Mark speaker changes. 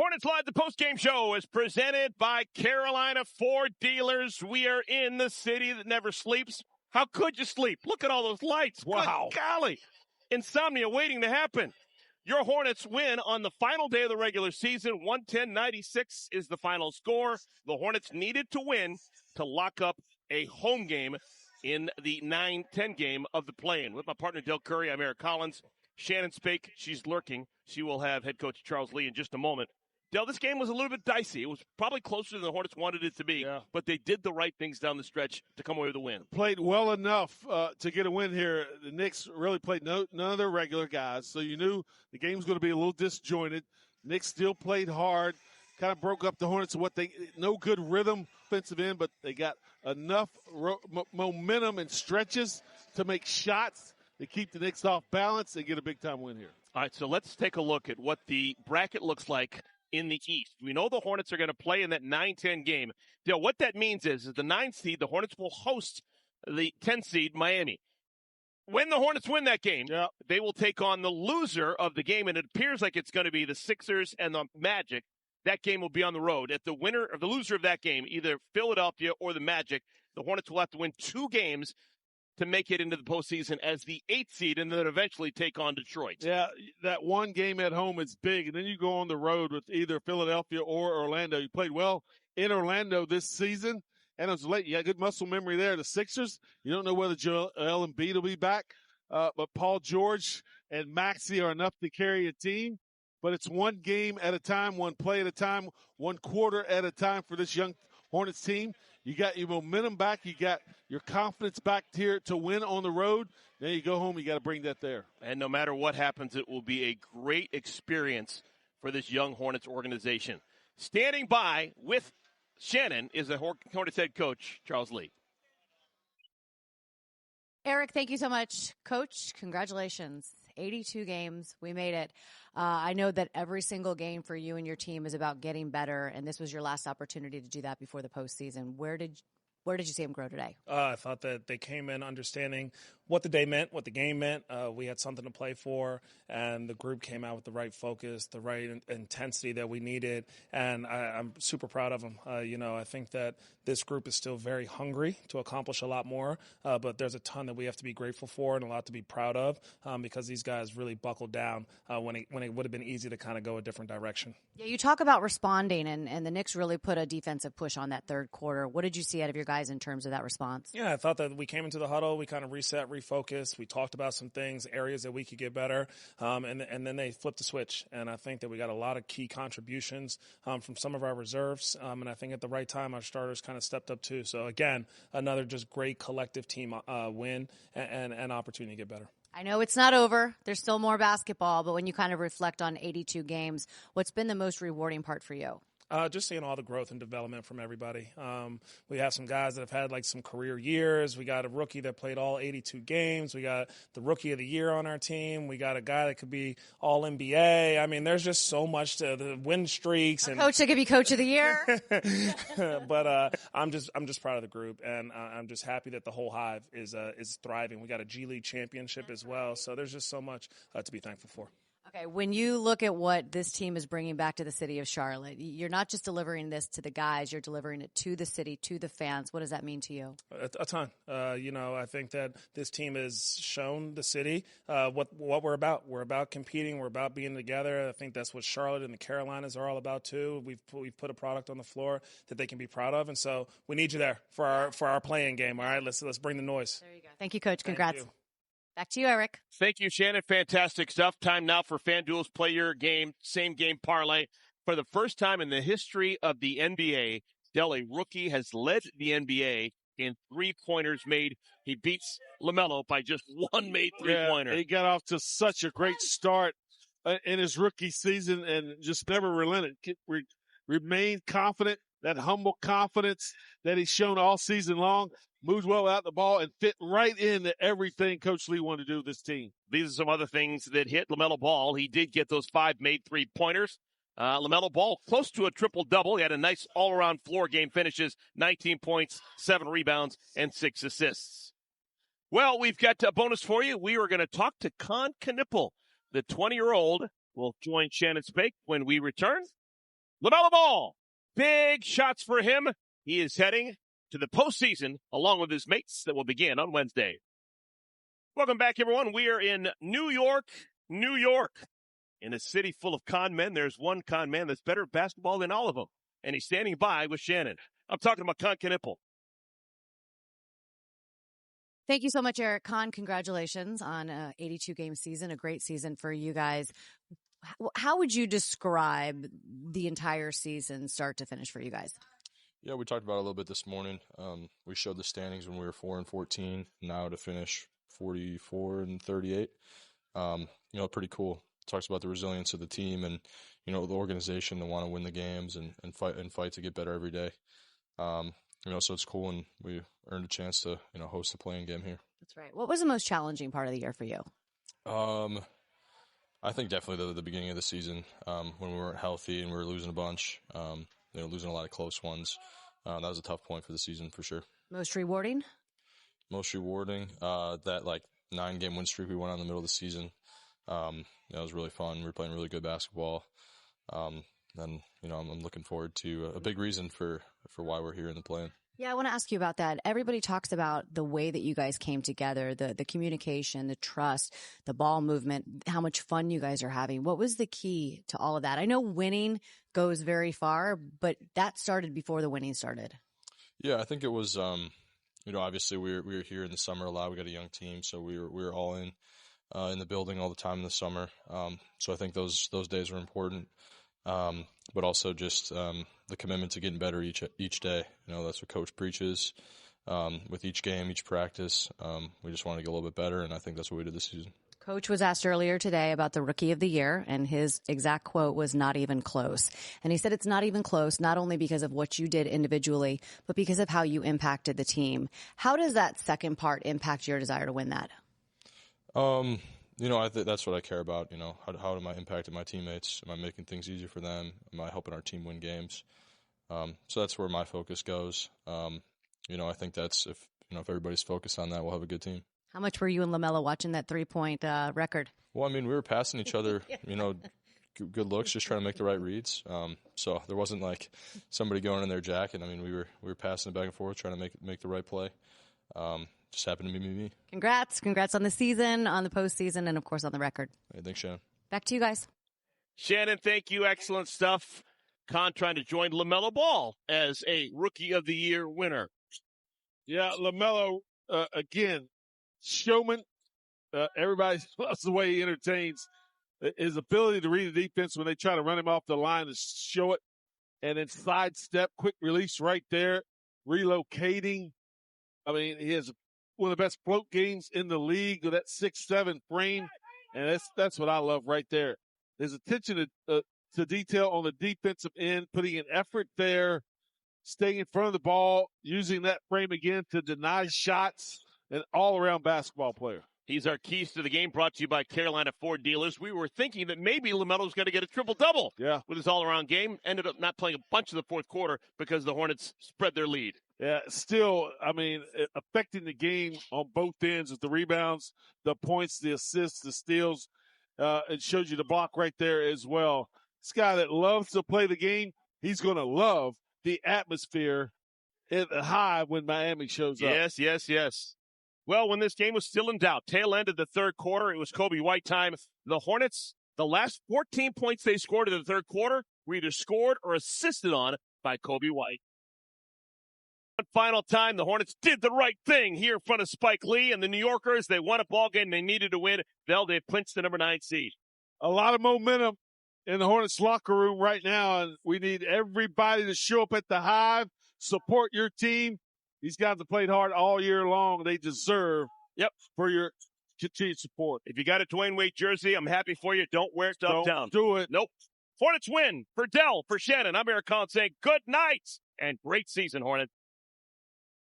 Speaker 1: Hornets Live, the postgame show is presented by Carolina Ford Dealers. We are in the city that never sleeps. How could you sleep? Look at all those lights.
Speaker 2: Wow.
Speaker 1: Good golly. Insomnia waiting to happen. Your Hornets win on the final day of the regular season. 110-96 is the final score. The Hornets needed to win to lock up a home game in the 9-10 game of the play-in. With my partner, Del Curry, I'm Eric Collins. Shannon Spake, she's lurking. She will have head coach Charles Lee in just a moment. Del, this game was a little bit dicey. It was probably closer than the Hornets wanted it to be, but they did the right things down the stretch to come away with a win.
Speaker 2: Played well enough to get a win here. The Knicks really played none of their regular guys, so you knew the game was going to be a little disjointed. Knicks still played hard, kind of broke up the Hornets with no good rhythm offensive end, but they got enough momentum and stretches to make shots to keep the Knicks off balance and get a big-time win here.
Speaker 1: All right, so let's take a look at what the bracket looks like in the East. We know the Hornets are going to play in that 9-10 game. Dale, what that means is the 9 seed, the Hornets will host the 10 seed, Miami. When the Hornets win that game, they will take on the loser of the game, and it appears like it's going to be the Sixers and the Magic. That game will be on the road. If the winner or the loser of that game, either Philadelphia or the Magic, the Hornets will have to win 2 games to make it into the postseason as the 8th seed and then eventually take on Detroit.
Speaker 2: Yeah, that one game at home is big, and then you go on the road with either Philadelphia or Orlando. You played well in Orlando this season, and it was late. You had good muscle memory there. The Sixers, you don't know whether Joel Embiid will be back, but Paul George and Maxey are enough to carry a team. But it's one game at a time, one play at a time, one quarter at a time for this young Hornets team. You got your momentum back. You got your confidence back here to win on the road. Then you go home. You got to bring that there.
Speaker 1: And no matter what happens, it will be a great experience for this young Hornets organization. Standing by with Shannon is the Hornets head coach, Charles Lee.
Speaker 3: Eric, thank you so much. Coach, congratulations. 82 games. We made it. I know that every single game for you and your team is about getting better, and this was your last opportunity to do that before the postseason. Where did you see them grow today?
Speaker 4: I thought that they came in understanding what the day meant, what the game meant. We had something to play for, and the group came out with the right focus, the right intensity that we needed, and I'm super proud of them. I think that this group is still very hungry to accomplish a lot more, but there's a ton that we have to be grateful for and a lot to be proud of because these guys really buckled down when it would have been easy to kind of go a different direction.
Speaker 3: Yeah, you talk about responding, and the Knicks really put a defensive push on that third quarter. What did you see out of your guys in terms of that response?
Speaker 4: Yeah, I thought that we came into the huddle, we kind of reset, refocused. We talked about some things, areas that we could get better, and then they flipped the switch. And I think that we got a lot of key contributions from some of our reserves, and I think at the right time our starters kind of stepped up too. So, again, another just great collective team win and opportunity to get better.
Speaker 3: I know it's not over. There's still more basketball, but when you kind of reflect on 82 games, what's been the most rewarding part for you?
Speaker 4: Just seeing all the growth and development from everybody. We have some guys that have had like some career years. We got a rookie that played all 82 games. We got the rookie of the year on our team. We got a guy that could be all NBA. I mean, there's just so much to the win streaks.
Speaker 3: And coach that could be coach of the year.
Speaker 4: But I'm just proud of the group, and I'm just happy that the whole Hive is thriving. We got a G League championship as well. So there's just so much to be thankful for.
Speaker 3: Okay, when you look at what this team is bringing back to the city of Charlotte, you're not just delivering this to the guys, you're delivering it to the city, to the fans. What does that mean to you?
Speaker 4: A ton. I think that this team has shown the city what we're about. We're about competing. We're about being together. I think that's what Charlotte and the Carolinas are all about too. We've put a product on the floor that they can be proud of, and so we need you there for our playing game. All right, let's bring the noise.
Speaker 3: There you go. Thank you, Coach. Congrats. Back to you, Eric.
Speaker 1: Thank you, Shannon. Fantastic stuff. Time now for FanDuel's Play Your Game, Same Game Parlay. For the first time in the history of the NBA, Del, a rookie, has led the NBA in three-pointers made. He beats LaMelo by just one made three-pointer.
Speaker 2: Yeah, he got off to such a great start in his rookie season and just never relented. Remained confident, that humble confidence that he's shown all season long. Moved well out the ball and fit right into everything Coach Lee wanted to do with this team.
Speaker 1: These are some other things that hit LaMelo Ball. He did get those 5 made three-pointers. LaMelo Ball close to a triple-double. He had a nice all-around floor game finishes, 19 points, 7 rebounds, and 6 assists. Well, we've got a bonus for you. We are going to talk to Con Knipple. The 20-year-old will join Shannon Spake when we return. LaMelo Ball, big shots for him. He is heading to the postseason along with his mates that will begin on Wednesday. Welcome back, everyone. We are in New York, New York. In a city full of con men, there's one con man that's better at basketball than all of them. And he's standing by with Shannon. I'm talking about Con Knipple.
Speaker 3: Thank you so much, Eric. Con, congratulations on an 82-game season, a great season for you guys. How would you describe the entire season, start to finish, for you guys?
Speaker 5: Yeah, we talked about it a little bit this morning. We showed the standings when we were 4-14. Now to finish 44-38, pretty cool. Talks about the resilience of the team and the organization to want to win the games and fight to get better every day. So it's cool, and we earned a chance to host a playing game here.
Speaker 3: That's right. What was the most challenging part of the year for you?
Speaker 5: I think definitely the beginning of the season, when we weren't healthy and we were losing a bunch, losing a lot of close ones. That was a tough point for the season for sure.
Speaker 3: Most rewarding?
Speaker 5: Most rewarding, that 9-game win streak we went on in the middle of the season. That was really fun. We were playing really good basketball. I'm looking forward to a big reason for why we're here in the play-in.
Speaker 3: Yeah, I want to ask you about that. Everybody talks about the way that you guys came together, the communication, the trust, the ball movement, how much fun you guys are having. What was the key to all of that? I know winning goes very far, but that started before the winning started.
Speaker 5: Yeah, I think it was, obviously we were here in the summer a lot. We got a young team, so we were all in the building all the time in the summer. So I think those days were important. But also just the commitment to getting better each day. That's what Coach preaches. With each game, each practice, we just want to get a little bit better, and I think that's what we did this season.
Speaker 3: Coach was asked earlier today about the Rookie of the Year, and his exact quote was "not even close." And he said it's not even close, not only because of what you did individually, but because of how you impacted the team. How does that second part impact your desire to win that?
Speaker 5: I think that's what I care about. How am I impacting my teammates? Am I making things easier for them? Am I helping our team win games? So that's where my focus goes. I think that's if everybody's focused on that, we'll have a good team.
Speaker 3: How much were you and LaMelo watching that 3-point record?
Speaker 5: Well, we were passing each other, good looks, just trying to make the right reads. So there wasn't like somebody going in their jacket. We were passing it back and forth, trying to make the right play. Just happened to be me.
Speaker 3: Congrats on the season, on the postseason, and of course on the record.
Speaker 5: Hey, thanks, Shannon.
Speaker 3: Back to you guys.
Speaker 1: Shannon, thank you. Excellent stuff. Con trying to join LaMelo Ball as a Rookie of the Year winner.
Speaker 2: Yeah, LaMelo, again, showman. Everybody loves the way he entertains. His ability to read the defense when they try to run him off the line to show it. And then sidestep, quick release right there, relocating. He has one of the best float games in the league with that 6'7" frame. And that's what I love right there. His attention to detail on the defensive end, putting an effort there, staying in front of the ball, using that frame again to deny shots, an all-around basketball player.
Speaker 1: He's our keys to the game, brought to you by Carolina Ford Dealers. We were thinking that maybe LaMelo's going to get a triple-double with his all-around game. Ended up not playing a bunch of the fourth quarter because the Hornets spread their lead.
Speaker 2: Yeah, still, affecting the game on both ends with the rebounds, the points, the assists, the steals. It shows you the block right there as well. This guy that loves to play the game, he's going to love the atmosphere at the Hive when Miami shows up.
Speaker 1: Yes. Well, when this game was still in doubt, tail end of the third quarter, it was Kobe White time. The Hornets, the last 14 points they scored in the third quarter were either scored or assisted on by Kobe White. One final time, the Hornets did the right thing here in front of Spike Lee and the New Yorkers. They won a ball game they needed to win. They've clinched the number 9 seed.
Speaker 2: A lot of momentum in the Hornets locker room right now, and we need everybody to show up at the Hive, support your team. These guys have played hard all year long. They deserve for your continued support.
Speaker 1: If you got a Dwayne Wade jersey, I'm happy for you. Don't wear it uptown.
Speaker 2: Don't do it.
Speaker 1: Nope. Hornets win. For Dell, for Shannon, I'm Eric Collins saying good night and great season, Hornets.